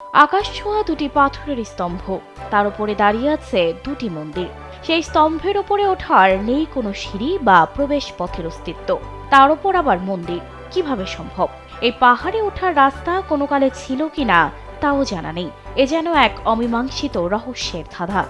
আকাশ ছোঁয়া দুটি পাথরের স্তম্ভ, তার উপরে দাঁড়িয়ে আছে দুটি মন্দির। সেই স্তম্ভের উপরে ওঠার নেই কোনো সিঁড়ি বা প্রবেশ পথের অস্তিত্ব, তার উপর আবার মন্দির। কিভাবে সম্ভব? এই পাহাড়ে ওঠার রাস্তা কোনো কালে ছিল কিনা তাও জানা নেই। এ যেন এক অমীমাংসিত রহস্যের ধাঁধা।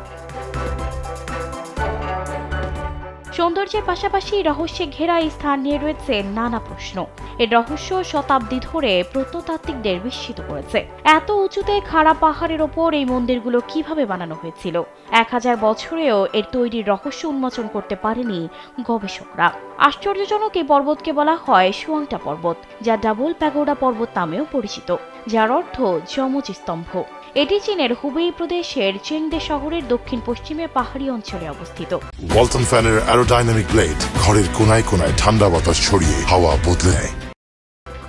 সৌন্দর্যের পাশাপাশি রহস্যে ঘেরা এই স্থান নিয়ে রয়েছে নানা প্রশ্ন। এর রহস্য শতাব্দী ধরে প্রত্নতাত্ত্বিকদের বিস্মিত করেছে। এত উঁচুতে খাড়া পাহাড়ের ওপর এই মন্দিরগুলো কিভাবে বানানো হয়েছিল? 1000 বছরেও এর তৈরির রহস্য উন্মোচন করতে পারেনি গবেষকরা। আশ্চর্যজনক এই পর্বতকে বলা হয় সুয়াংটা পর্বত, যা ডাবল প্যাগোডা পর্বত নামেও পরিচিত, যার অর্থ যমজ স্তম্ভ। এটি চীনের হুবেই প্রদেশের চেংদে শহরের দক্ষিণ পশ্চিমে পাহাড়ি অঞ্চলে অবস্থিত। ওয়ালটন ফ্যানের অ্যারোডাইনামিক ব্লেড ঘরের কোনায় কোনায় ঠান্ডা বাতাস ছড়িয়ে হাওয়া বদলে নেয়।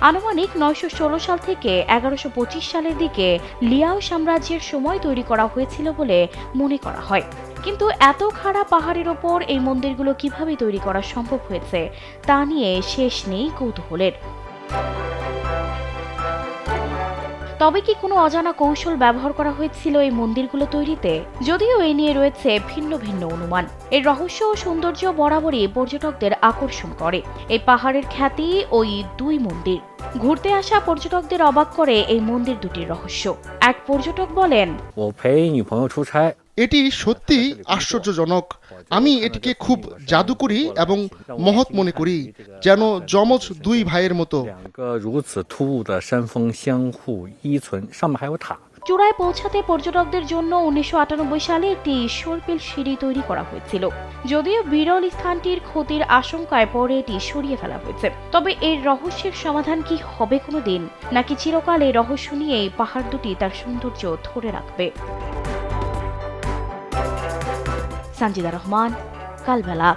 আনুমানিক 916 সাল থেকে 1125 সালের দিকে লিয়াও সাম্রাজ্যের সময় তৈরি করা হয়েছিল বলে মনে করা হয়। কিন্তু এত খাড়া পাহাড়ের ওপর এই মন্দিরগুলো কিভাবে তৈরি করা সম্ভব হয়েছে তা নিয়ে শেষ নেই কৌতূহলের। তবে কি কোনো অজানা কৌশল ব্যবহার করা হয়েছিল এই মন্দিরগুলো তৈরিতে? যদিও এই নিয়ে রয়েছে ভিন্ন ভিন্ন অনুমান। এর রহস্য ও সৌন্দর্য বরাবরই পর্যটকদের আকর্ষণ করে। এই পাহাড়ের খ্যাতি ওই দুই মন্দির। ঘুরতে আসা পর্যটকদের অবাক করে এই মন্দির দুটির রহস্য। এক পর্যটক বলেন, এটি সত্যি আশ্চর্যজনক। আমি এটিকে খুব জাদুকরী এবং মহৎ মনে করি, যেন যমজ দুই ভাইয়ের মতো। চূড়ায় পৌঁছাতে পর্যটকদের জন্য 1998 সালে একটি সর্পিল সিঁড়ি তৈরি করা হয়েছিল। যদিও বিরল স্থানটির ক্ষতির আশঙ্কায় পরে এটি সরিয়ে ফেলা হয়েছে। তবে এর রহস্যের সমাধান কি হবে কোনোদিন, নাকি চিরকাল এই রহস্য নিয়েই পাহাড় দুটি তার সৌন্দর্য ধরে রাখবে? সানজিদা রহমান, কালবেলা।